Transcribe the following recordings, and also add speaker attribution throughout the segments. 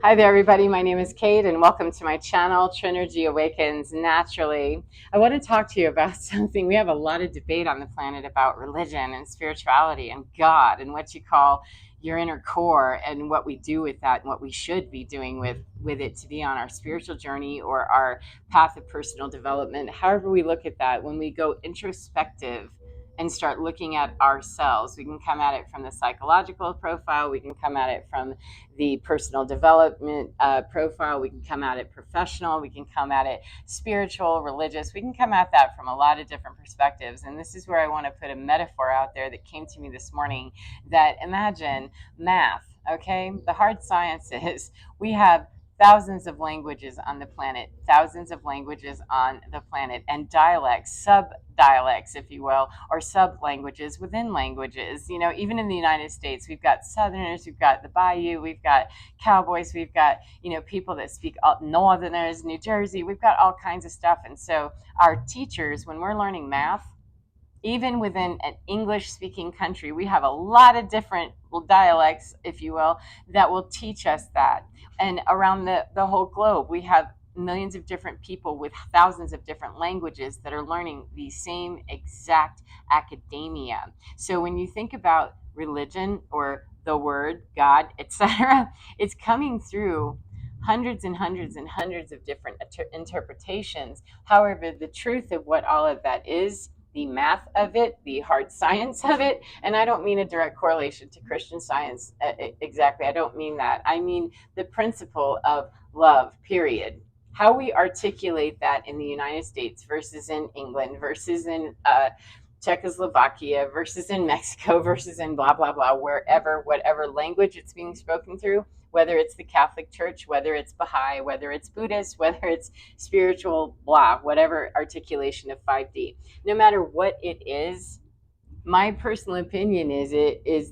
Speaker 1: Hi there, everybody. My name is Kate, and welcome to my channel, Trinergy Awakens Naturally. I want to talk to you about something. We have a lot of debate on the planet about religion and spirituality and God and what you call your inner core and what we do with that and what we should be doing with it to be on our spiritual journey or our path of personal development. However we look at that, when we go introspective and start looking at ourselves, we can come at it from the psychological profile, we can come at it from the personal development profile. We can come at it professional. We can come at it spiritual, religious. We can come at that from a lot of different perspectives. And this is where I want to put a metaphor out there that came to me this morning that imagine math, okay? The hard sciences. We have thousands of languages on the planet, thousands of languages on the planet, and dialects, sub dialects, if you will, or sub languages within languages. You know, even in the United States, we've got Southerners, we've got the Bayou, we've got Cowboys, we've got, people that speak Northerners, New Jersey, we've got all kinds of stuff. And so our teachers, when we're learning math, even within an English speaking country, we have a lot of different dialects, if you will, that will teach us that. And around the whole globe, we have millions of different people with thousands of different languages that are learning the same exact academia. So when you think about religion or the word, God, etc., it's coming through hundreds and hundreds and hundreds of different interpretations. However, the truth of what all of that is, the math of it, the hard science of it. And I don't mean a direct correlation to Christian Science exactly. I don't mean that. I mean the principle of love, period. How we articulate that in the United States versus in England versus in Czechoslovakia versus in Mexico versus in blah, blah, blah, wherever, whatever language it's being spoken through, whether it's the Catholic Church, whether it's Baha'i, whether it's Buddhist, whether it's spiritual, blah, whatever articulation of 5D. No matter what it is, my personal opinion is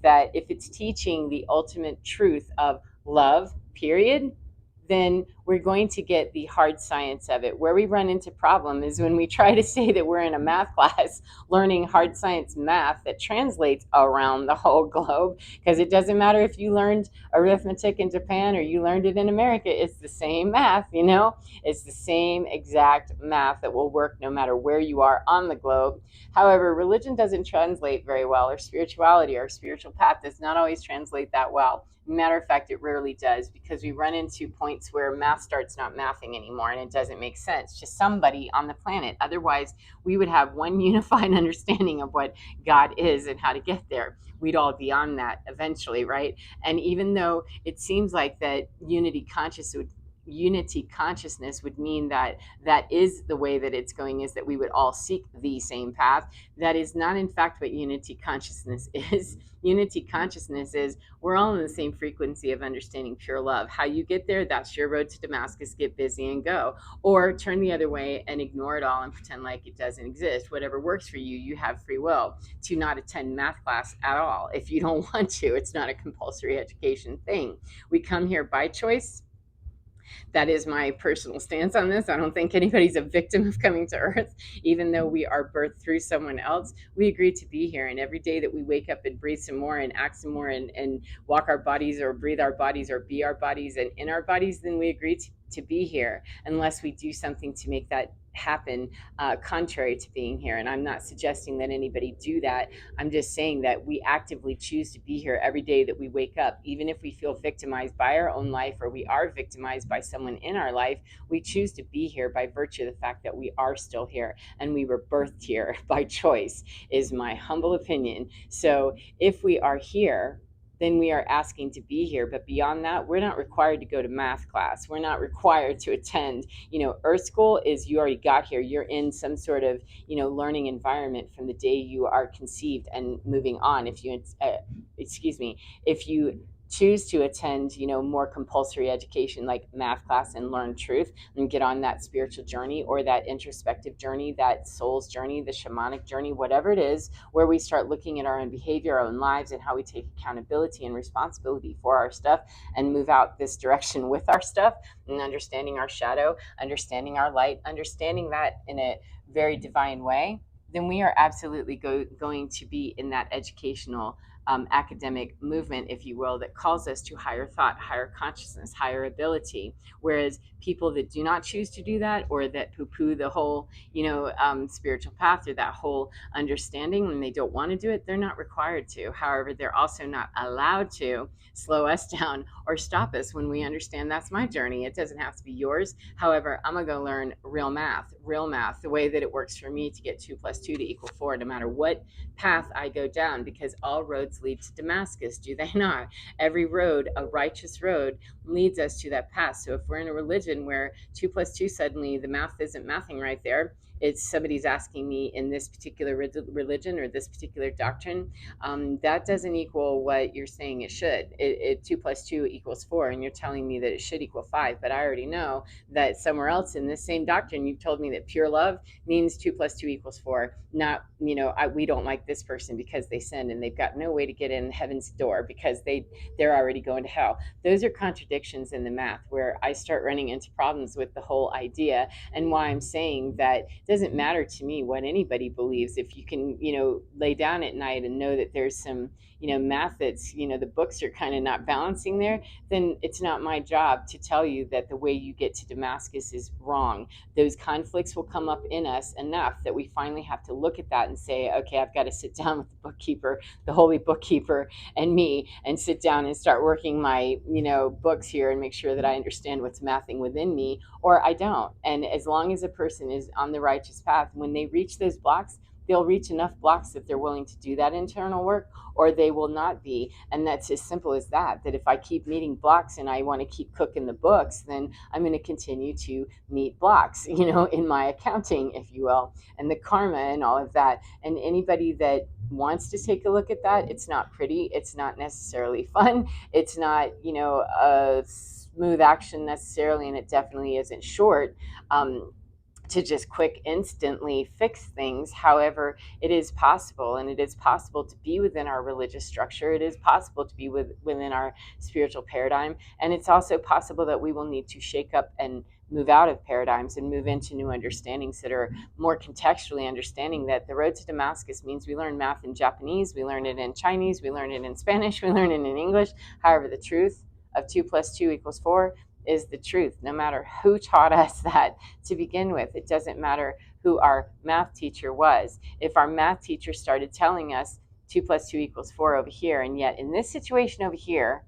Speaker 1: that if it's teaching the ultimate truth of love, period, then we're going to get the hard science of it. Where we run into problem is when we try to say that we're in a math class learning hard science math that translates around the whole globe, because it doesn't matter if you learned arithmetic in Japan or you learned it in America, it's the same math, it's the same exact math that will work no matter where you are on the globe. However, religion doesn't translate very well, or spirituality or spiritual path does not always translate that well. Matter of fact, it rarely does, because we run into points where math starts not mathing anymore and it doesn't make sense to somebody on the planet. Otherwise, we would have one unified understanding of what God is and how to get there. We'd all be on that eventually, right? And even though it seems like that unity consciousness would mean that that is the way that it's going, is that we would all seek the same path. That is not in fact what unity consciousness is. Unity consciousness is we're all in the same frequency of understanding pure love. How you get there, that's your road to Damascus. Get busy and go, or turn the other way and ignore it all and pretend like it doesn't exist. Whatever works for you. You have free will to not attend math class at all if you don't want to. It's not a compulsory education thing. We come here by choice. That is my personal stance on this. I don't think anybody's a victim of coming to Earth, even though we are birthed through someone else. We agree to be here, and every day that we wake up and breathe some more and act some more and walk our bodies or breathe our bodies or be our bodies and in our bodies, then we agree to be here, unless we do something to make that happen contrary to being here. And I'm not suggesting that anybody do that. I'm just saying that we actively choose to be here every day that we wake up. Even if we feel victimized by our own life, or we are victimized by someone in our life, we choose to be here by virtue of the fact that we are still here and we were birthed here by choice, is my humble opinion. So if we are here, then we are asking to be here. But beyond that, we're not required to go to math class. We're not required to attend, Earth School is you already got here. You're in some sort of, learning environment from the day you are conceived and moving on. If you choose to attend, more compulsory education like math class and learn truth and get on that spiritual journey or that introspective journey, that soul's journey, the shamanic journey, whatever it is, where we start looking at our own behavior, our own lives, and how we take accountability and responsibility for our stuff and move out this direction with our stuff, and understanding our shadow, understanding our light, understanding that in a very divine way, then we are absolutely going to be in that educational academic movement, if you will, that calls us to higher thought, higher consciousness, higher ability. Whereas people that do not choose to do that, or that poo-poo the whole, spiritual path, or that whole understanding, when they don't want to do it, they're not required to. However, they're also not allowed to slow us down or stop us when we understand that's my journey. It doesn't have to be yours. However, I'm going to go learn real math, the way that it works for me to get 2 plus 2 to equal 4, no matter what path I go down, because all roads lead to Damascus, do they not? Every road, a righteous road, leads us to that path. So if we're in a religion where 2 plus 2, suddenly the math isn't mathing right there, it's somebody's asking me in this particular religion or this particular doctrine, that doesn't equal what you're saying it should. 2 plus 2 equals 4, and you're telling me that it should equal 5. But I already know that somewhere else in this same doctrine, you've told me that pure love means 2 plus 2 equals 4. Not, we don't like this person because they sinned and they've got no way to get in heaven's door because they're already going to hell. Those are contradictions in the math where I start running into problems with the whole idea, and why I'm saying that it doesn't matter to me what anybody believes. If you can, lay down at night and know that there's some, math that's, the books are kind of not balancing there, then it's not my job to tell you that the way you get to Damascus is wrong. Those conflicts will come up in us enough that we finally have to look at that and say, okay, I've got to sit down with the bookkeeper, the holy bookkeeper, and me, and sit down and start working my, books here and make sure that I understand what's mathing within me, or I don't. And as long as a person is on the righteous path, when they reach those blocks, they'll reach enough blocks if they're willing to do that internal work, or they will not be. And that's as simple as that if I keep meeting blocks and I want to keep cooking the books, then I'm going to continue to meet blocks, in my accounting, if you will, and the karma and all of that. And anybody that wants to take a look at that, it's not pretty, it's not necessarily fun, it's not, a smooth action necessarily, and it definitely isn't short. To just quick instantly fix things. However, it is possible, and it is possible to be within our religious structure. It is possible to be within our spiritual paradigm, and it's also possible that we will need to shake up and move out of paradigms and move into new understandings that are more contextually understanding that the road to Damascus means we learn math in Japanese, we learn it in Chinese, we learn it in Spanish, we learn it in English. However, the truth of 2 plus 2 equals 4 is the truth, no matter who taught us that to begin with. It doesn't matter who our math teacher was. If our math teacher started telling us 2 plus 2 equals 4 over here, and yet in this situation over here,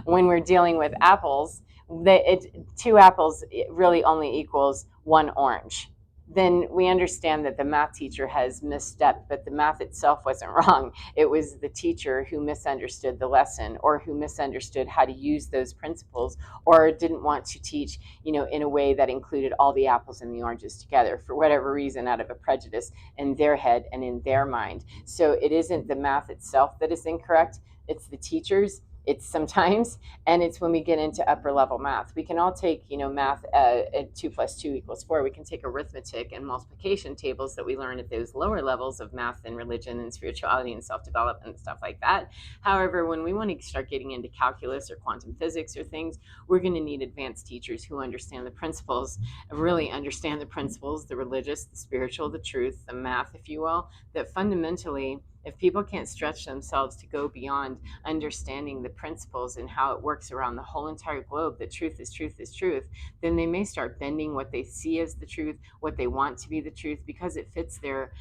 Speaker 1: when we're dealing with apples, 2 apples really only equals 1 orange, then we understand that the math teacher has misstepped, but the math itself wasn't wrong. It was the teacher who misunderstood the lesson, or who misunderstood how to use those principles, or didn't want to teach, in a way that included all the apples and the oranges together for whatever reason, out of a prejudice in their head and in their mind. So it isn't the math itself that is incorrect, it's the teachers. It's sometimes, and it's when we get into upper level math. We can all take, math at 2 plus 2 equals 4. We can take arithmetic and multiplication tables that we learn at those lower levels of math and religion and spirituality and self-development and stuff like that. However, when we want to start getting into calculus or quantum physics or things, we're going to need advanced teachers who understand the principles, really understand the principles, the religious, the spiritual, the truth, the math, if you will, that fundamentally, if people can't stretch themselves to go beyond understanding the principles and how it works around the whole entire globe, that truth is truth is truth, then they may start bending what they see as the truth, what they want to be the truth, because it fits their,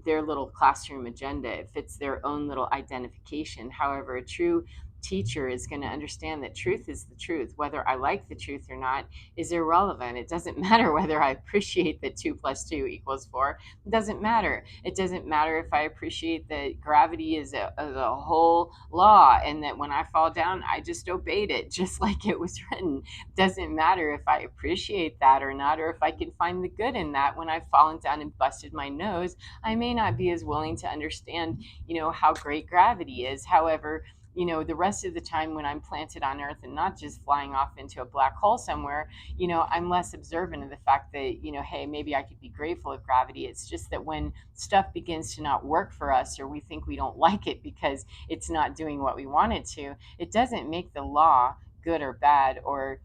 Speaker 1: their little classroom agenda. It fits their own little identification. However, a true teacher is going to understand that truth is the truth. Whether I like the truth or not is irrelevant. It doesn't matter whether I appreciate that 2 plus 2 equals 4. It doesn't matter. It doesn't matter if I appreciate that gravity is a whole law, and that when I fall down, I just obeyed it just like it was written. It doesn't matter if I appreciate that or not, or if I can find the good in that. When I've fallen down and busted my nose, I may not be as willing to understand, how great gravity is. However, the rest of the time when I'm planted on earth and not just flying off into a black hole somewhere, I'm less observant of the fact that, hey, maybe I could be grateful of gravity. It's just that when stuff begins to not work for us, or we think we don't like it because it's not doing what we want it to, it doesn't make the law good or bad, or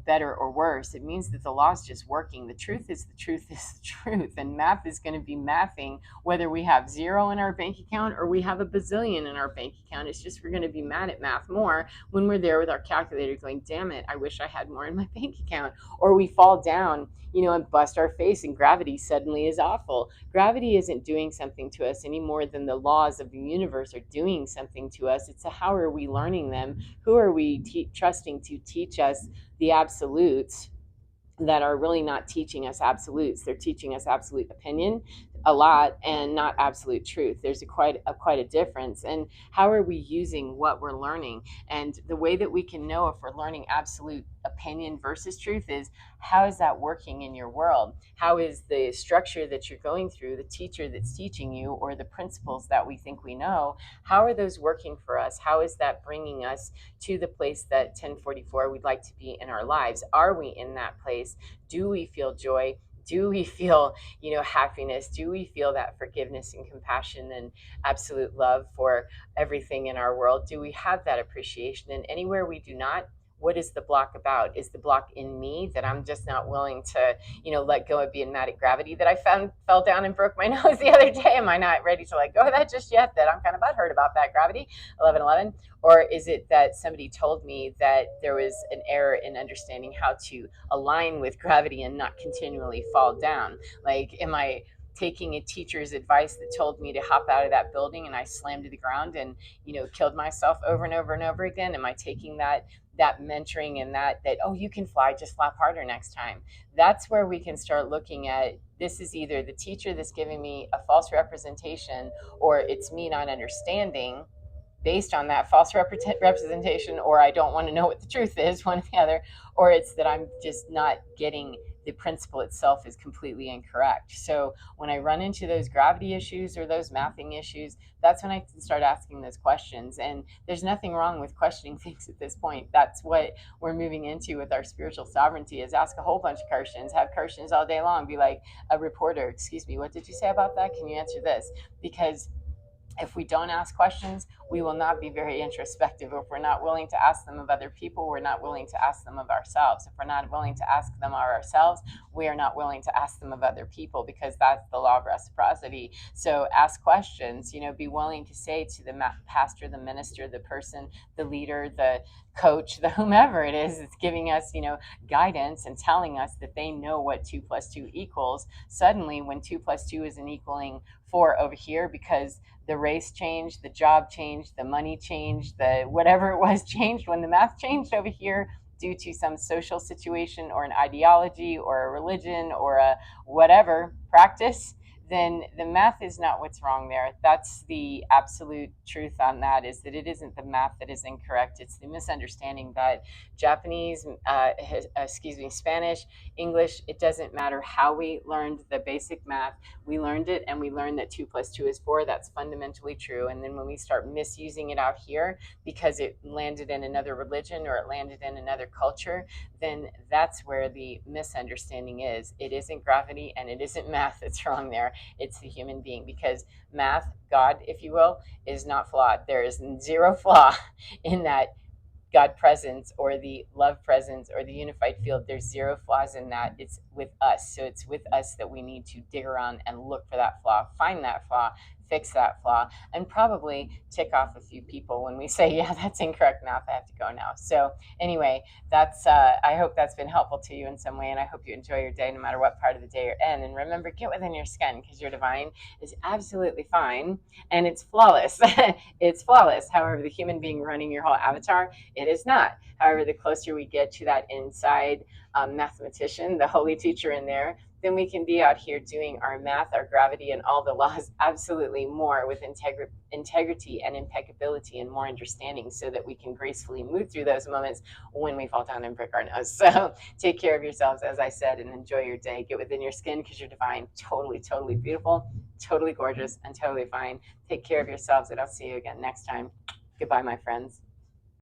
Speaker 1: better or worse. It means that the law is just working. The truth is the truth is the truth. And math is going to be mathing whether we have zero in our bank account or we have a bazillion in our bank account. It's just we're going to be mad at math more when we're there with our calculator going, damn it, I wish I had more in my bank account. Or we fall down, and bust our face, and gravity suddenly is awful. Gravity isn't doing something to us any more than the laws of the universe are doing something to us. It's how are we learning them? Who are we trusting to teach us the absolutes that are really not teaching us absolutes? They're teaching us absolute opinion a lot and not absolute truth. There's quite a difference. And how are we using what we're learning? And the way that we can know if we're learning absolute opinion versus truth is, how is that working in your world? How is the structure that you're going through, the teacher that's teaching you, or the principles that we think we know, how are those working for us? How is that bringing us to the place that 1044 we'd like to be in our lives? Are we in that place? Do we feel joy? Do we feel, happiness? Do we feel that forgiveness and compassion and absolute love for everything in our world? Do we have that appreciation? And anywhere we do not, what is the block about? Is the block in me that I'm just not willing to, let go of being mad at gravity that I fell down and broke my nose the other day? Am I not ready to let go of that just yet? That I'm kind of butthurt about that gravity, 1111? Or is it that somebody told me that there was an error in understanding how to align with gravity and not continually fall down? Like, am I taking a teacher's advice that told me to hop out of that building and I slammed to the ground and, killed myself over and over and over again? Am I taking that mentoring and that oh, you can fly, just flap harder next time? That's where we can start looking at, this is either the teacher that's giving me a false representation, or it's me not understanding based on that false representation, or I don't want to know what the truth is, one or the other, or it's that I'm just not getting the principle itself is completely incorrect. So when I run into those gravity issues or those mathing issues, that's when I can start asking those questions. And there's nothing wrong with questioning things at this point. That's what we're moving into with our spiritual sovereignty, is ask a whole bunch of questions, have questions all day long, be like a reporter, excuse me, what did you say about that? Can you answer this? Because if we don't ask questions, we will not be very introspective. If we're not willing to ask them of other people, we're not willing to ask them of ourselves. If we're not willing to ask them of ourselves, we are not willing to ask them of other people, because that's the law of reciprocity. So ask questions, be willing to say to the pastor, the minister, the person, the leader, the coach, the whomever it is that's giving us, guidance and telling us that they know what 2 + 2 equals. Suddenly, when 2 + 2 isn't equaling 4 over here, because the race changed, the job changed, the money changed, the whatever it was changed, when the math changed over here due to some social situation or an ideology or a religion or a whatever practice, then the math is not what's wrong there. That's the absolute truth on that, is that it isn't the math that is incorrect. It's the misunderstanding that Japanese, Spanish, English, it doesn't matter how we learned the basic math. We learned it, and we learned that 2 + 2 is 4. That's fundamentally true. And then when we start misusing it out here because it landed in another religion or it landed in another culture, then that's where the misunderstanding is. It isn't gravity and it isn't math that's wrong there. It's the human being, because math, God, if you will, is not flawed. There is zero flaw in that God presence or the love presence or the unified field. There's zero flaws in that. It's with us. So it's with us that we need to dig around and look for that flaw, find that flaw, fix that flaw, and probably tick off a few people when we say, yeah, that's incorrect math, I have to go now. So anyway, that's I hope that's been helpful to you in some way, and I hope you enjoy your day no matter what part of the day you're in. And remember, get within your skin, because your divine is absolutely fine and it's flawless. It's flawless. However, the human being running your whole avatar, it is not. However, the closer we get to that inside mathematician, the holy teacher in there, then we can be out here doing our math, our gravity, and all the laws absolutely more with integrity and impeccability and more understanding, so that we can gracefully move through those moments when we fall down and break our nose. So take care of yourselves, as I said, and enjoy your day. Get within your skin, because you're divine, totally, totally beautiful, totally gorgeous, and totally fine. Take care of yourselves, and I'll see you again next time. Goodbye, my friends.